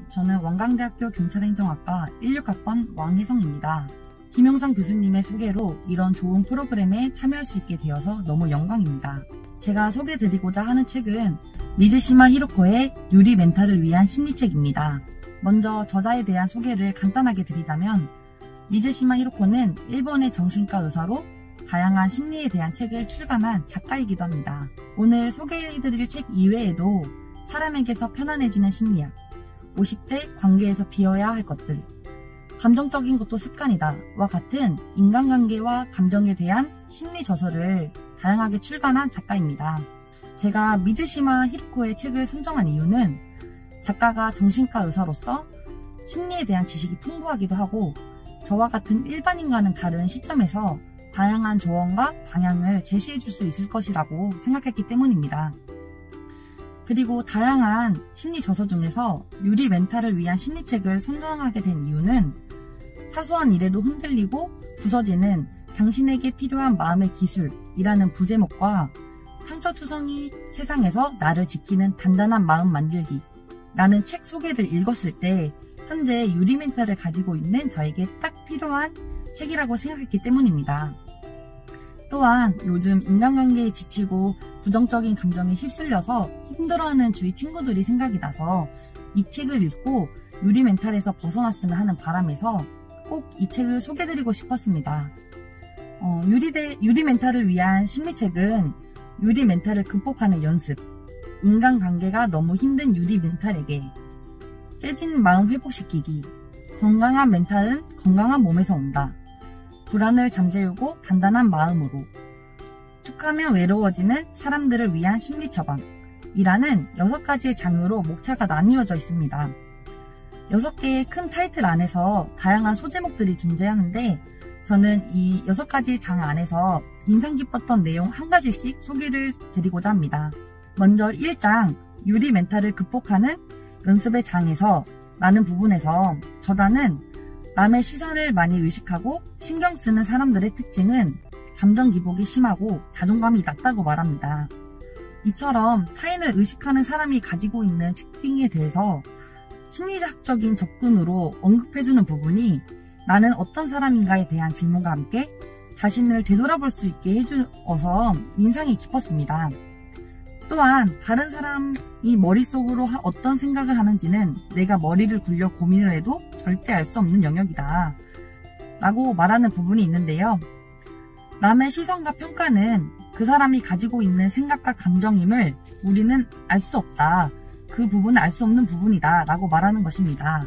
저는 원광대학교 경찰행정학과 16학번 왕혜성입니다. 김영상 교수님의 소개로 이런 좋은 프로그램에 참여할 수 있게 되어서 너무 영광입니다. 제가 소개드리고자 하는 책은 미즈시마 히로코의 유리 멘탈을 위한 심리책입니다. 먼저 저자에 대한 소개를 간단하게 드리자면, 미즈시마 히로코는 일본의 정신과 의사로 다양한 심리에 대한 책을 출간한 작가이기도 합니다. 오늘 소개해드릴 책 이외에도 사람에게서 편안해지는 심리학, 50대 관계에서 비워야 할 것들, 감정적인 것도 습관이다 와 같은 인간관계와 감정에 대한 심리 저서를 다양하게 출간한 작가입니다. 제가 미즈시마 히로코의 책을 선정한 이유는 작가가 정신과 의사로서 심리에 대한 지식이 풍부하기도 하고, 저와 같은 일반인과는 다른 시점에서 다양한 조언과 방향을 제시해 줄 수 있을 것이라고 생각했기 때문입니다. 그리고 다양한 심리 저서 중에서 유리 멘탈을 위한 심리책을 선정하게 된 이유는 사소한 일에도 흔들리고 부서지는 당신에게 필요한 마음의 기술이라는 부제목과 상처투성이 세상에서 나를 지키는 단단한 마음 만들기 라는 책 소개를 읽었을 때 현재 유리 멘탈을 가지고 있는 저에게 딱 필요한 책이라고 생각했기 때문입니다. 또한 요즘 인간관계에 지치고 부정적인 감정에 휩쓸려서 힘들어하는 주위 친구들이 생각이 나서 이 책을 읽고 유리 멘탈에서 벗어났으면 하는 바람에서 꼭 이 책을 소개드리고 싶었습니다. 유리 멘탈을 위한 심리책은 유리 멘탈을 극복하는 연습, 인간관계가 너무 힘든 유리 멘탈에게, 깨진 마음 회복시키기, 건강한 멘탈은 건강한 몸에서 온다, 불안을 잠재우고 단단한 마음으로, 툭하면 외로워지는 사람들을 위한 심리 처방이라는 6가지의 장르로 목차가 나뉘어져 있습니다. 6개의 큰 타이틀 안에서 다양한 소제목들이 존재하는데, 저는 이 6가지 장 안에서 인상 깊었던 내용 한 가지씩 소개를 드리고자 합니다. 먼저 1장 유리 멘탈을 극복하는 연습의 장에서 라는 부분에서 저자는 남의 시선을 많이 의식하고 신경 쓰는 사람들의 특징은 감정 기복이 심하고 자존감이 낮다고 말합니다. 이처럼 타인을 의식하는 사람이 가지고 있는 특징에 대해서 심리학적인 접근으로 언급해주는 부분이 나는 어떤 사람인가에 대한 질문과 함께 자신을 되돌아볼 수 있게 해주어서 인상이 깊었습니다. 또한 다른 사람이 머릿속으로 어떤 생각을 하는지는 내가 머리를 굴려 고민을 해도 절대 알 수 없는 영역이다 라고 말하는 부분이 있는데요. 남의 시선과 평가는 그 사람이 가지고 있는 생각과 감정임을 우리는 알 수 없다, 그 부분은 알 수 없는 부분이다 라고 말하는 것입니다.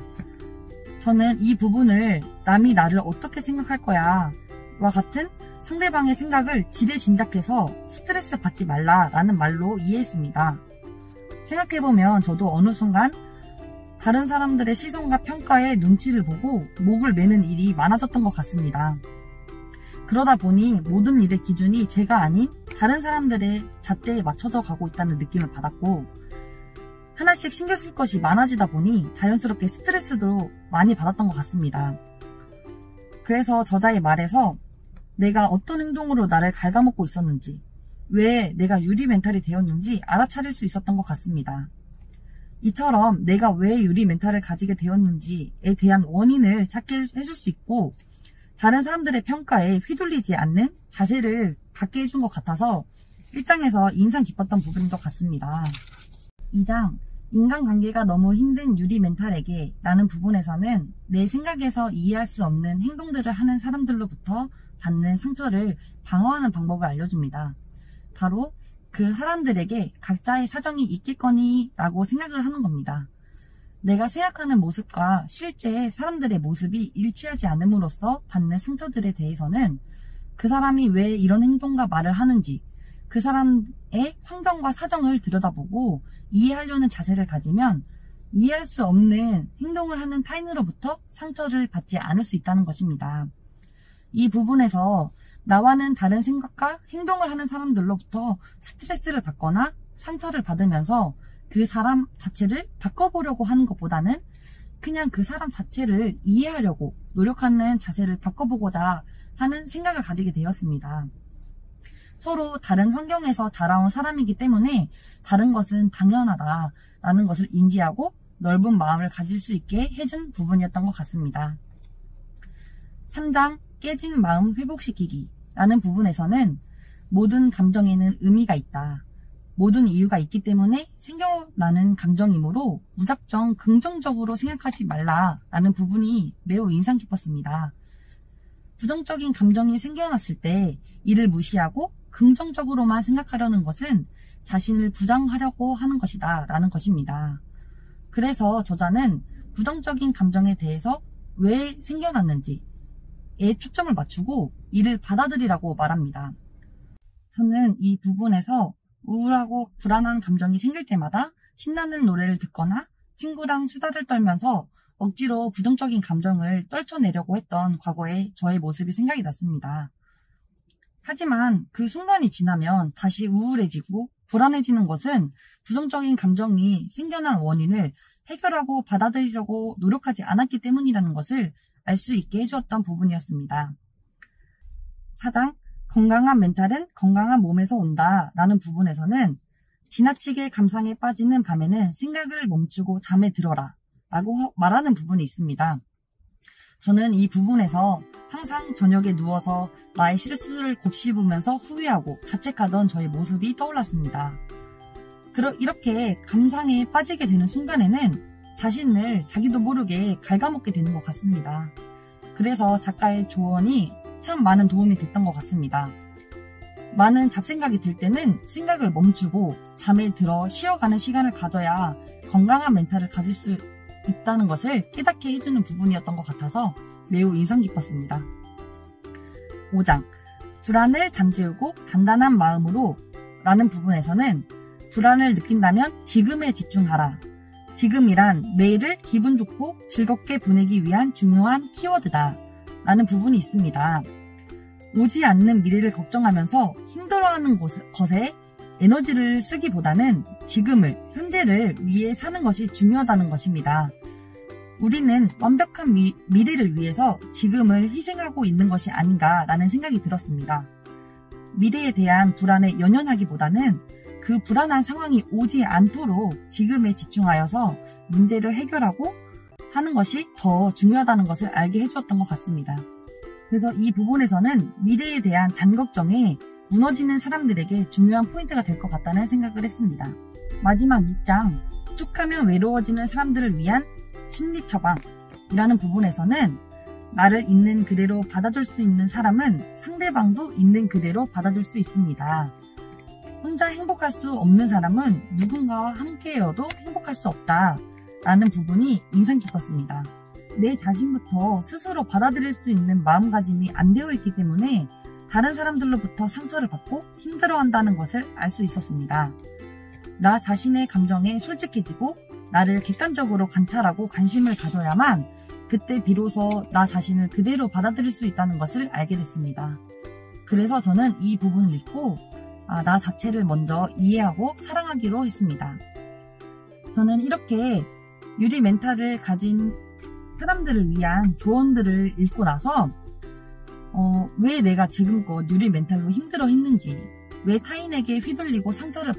저는 이 부분을 남이 나를 어떻게 생각할 거야 와 같은 상대방의 생각을 지레 짐작해서 스트레스 받지 말라라는 말로 이해했습니다. 생각해보면 저도 어느 순간 다른 사람들의 시선과 평가에 눈치를 보고 목을 매는 일이 많아졌던 것 같습니다. 그러다 보니 모든 일의 기준이 제가 아닌 다른 사람들의 잣대에 맞춰져 가고 있다는 느낌을 받았고, 하나씩 신경 쓸 것이 많아지다 보니 자연스럽게 스트레스도 많이 받았던 것 같습니다. 그래서 저자의 말에서 내가 어떤 행동으로 나를 갉아먹고 있었는지, 왜 내가 유리 멘탈이 되었는지 알아차릴 수 있었던 것 같습니다. 이처럼 내가 왜 유리 멘탈을 가지게 되었는지에 대한 원인을 찾게 해줄 수 있고, 다른 사람들의 평가에 휘둘리지 않는 자세를 갖게 해준 것 같아서 1장에서 인상 깊었던 부분인 것 같습니다. 2장 인간관계가 너무 힘든 유리 멘탈에게 라는 부분에서는 내 생각에서 이해할 수 없는 행동들을 하는 사람들로부터 받는 상처를 방어하는 방법을 알려줍니다. 바로 그 사람들에게 각자의 사정이 있겠거니 라고 생각을 하는 겁니다. 내가 생각하는 모습과 실제 사람들의 모습이 일치하지 않음으로써 받는 상처들에 대해서는 그 사람이 왜 이런 행동과 말을 하는지, 그 사람의 환경과 사정을 들여다보고 이해하려는 자세를 가지면 이해할 수 없는 행동을 하는 타인으로부터 상처를 받지 않을 수 있다는 것입니다. 이 부분에서 나와는 다른 생각과 행동을 하는 사람들로부터 스트레스를 받거나 상처를 받으면서 그 사람 자체를 바꿔보려고 하는 것보다는 그냥 그 사람 자체를 이해하려고 노력하는 자세를 바꿔보고자 하는 생각을 가지게 되었습니다. 서로 다른 환경에서 자라온 사람이기 때문에 다른 것은 당연하다라는 것을 인지하고 넓은 마음을 가질 수 있게 해준 부분이었던 것 같습니다. 3장 깨진 마음 회복시키기 라는 부분에서는 모든 감정에는 의미가 있다. 모든 이유가 있기 때문에 생겨나는 감정이므로 무작정 긍정적으로 생각하지 말라라는 부분이 매우 인상 깊었습니다. 부정적인 감정이 생겨났을 때 이를 무시하고 긍정적으로만 생각하려는 것은 자신을 부정하려고 하는 것이다 라는 것입니다. 그래서 저자는 부정적인 감정에 대해서 왜 생겨났는지에 초점을 맞추고 이를 받아들이라고 말합니다. 저는 이 부분에서 우울하고 불안한 감정이 생길 때마다 신나는 노래를 듣거나 친구랑 수다를 떨면서 억지로 부정적인 감정을 떨쳐내려고 했던 과거의 저의 모습이 생각이 났습니다. 하지만 그 순간이 지나면 다시 우울해지고 불안해지는 것은 부정적인 감정이 생겨난 원인을 해결하고 받아들이려고 노력하지 않았기 때문이라는 것을 알 수 있게 해주었던 부분이었습니다. 4장 건강한 멘탈은 건강한 몸에서 온다 라는 부분에서는 지나치게 감상에 빠지는 밤에는 생각을 멈추고 잠에 들어라 라고 말하는 부분이 있습니다. 저는 이 부분에서 항상 저녁에 누워서 나의 실수를 곱씹으면서 후회하고 자책하던 저의 모습이 떠올랐습니다. 이렇게 감상에 빠지게 되는 순간에는 자신을 자기도 모르게 갉아먹게 되는 것 같습니다. 그래서 작가의 조언이 참 많은 도움이 됐던 것 같습니다. 많은 잡생각이 들 때는 생각을 멈추고 잠에 들어 쉬어가는 시간을 가져야 건강한 멘탈을 가질 수 있다는 것을 깨닫게 해주는 부분이었던 것 같아서 매우 인상 깊었습니다. 5장 불안을 잠재우고 단단한 마음으로 라는 부분에서는 불안을 느낀다면 지금에 집중하라. 지금이란 매일을 기분 좋고 즐겁게 보내기 위한 중요한 키워드다 라는 부분이 있습니다. 오지 않는 미래를 걱정하면서 힘들어하는 것에 에너지를 쓰기보다는 지금을, 현재를 위해 사는 것이 중요하다는 것입니다. 우리는 완벽한 미래를 위해서 지금을 희생하고 있는 것이 아닌가라는 생각이 들었습니다. 미래에 대한 불안에 연연하기보다는 그 불안한 상황이 오지 않도록 지금에 집중하여서 문제를 해결하고 하는 것이 더 중요하다는 것을 알게 해주었던 것 같습니다. 그래서 이 부분에서는 미래에 대한 잔걱정에 무너지는 사람들에게 중요한 포인트가 될 것 같다는 생각을 했습니다. 마지막 6장 툭하면 외로워지는 사람들을 위한 심리 처방이라는 부분에서는 나를 있는 그대로 받아줄 수 있는 사람은 상대방도 있는 그대로 받아줄 수 있습니다. 혼자 행복할 수 없는 사람은 누군가와 함께여도 행복할 수 없다 라는 부분이 인상 깊었습니다. 내 자신부터 스스로 받아들일 수 있는 마음가짐이 안 되어 있기 때문에 다른 사람들로부터 상처를 받고 힘들어한다는 것을 알 수 있었습니다. 나 자신의 감정에 솔직해지고 나를 객관적으로 관찰하고 관심을 가져야만 그때 비로소 나 자신을 그대로 받아들일 수 있다는 것을 알게 됐습니다. 그래서 저는 이 부분을 읽고 나 자체를 먼저 이해하고 사랑하기로 했습니다. 저는 이렇게 유리 멘탈을 가진 사람들을 위한 조언들을 읽고 나서 왜 내가 지금껏 유리 멘탈로 힘들어 했는지, 왜 타인에게 휘둘리고 상처를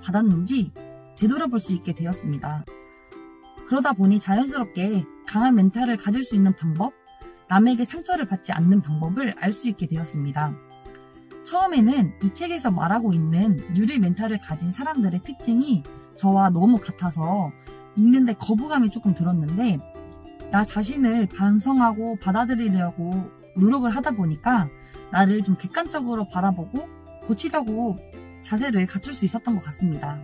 받았는지 되돌아볼 수 있게 되었습니다. 그러다 보니 자연스럽게 강한 멘탈을 가질 수 있는 방법, 남에게 상처를 받지 않는 방법을 알 수 있게 되었습니다. 처음에는 이 책에서 말하고 있는 유리 멘탈을 가진 사람들의 특징이 저와 너무 같아서 읽는데 거부감이 조금 들었는데 나 자신을 반성하고 받아들이려고 노력을 하다 보니까 나를 좀 객관적으로 바라보고 고치려고 자세를 갖출 수 있었던 것 같습니다.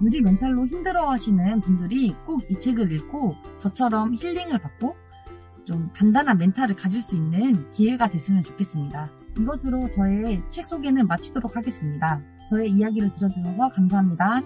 유리 멘탈로 힘들어하시는 분들이 꼭 이 책을 읽고 저처럼 힐링을 받고 좀 단단한 멘탈을 가질 수 있는 기회가 됐으면 좋겠습니다. 이것으로 저의 책 소개는 마치도록 하겠습니다. 저의 이야기를 들어주셔서 감사합니다.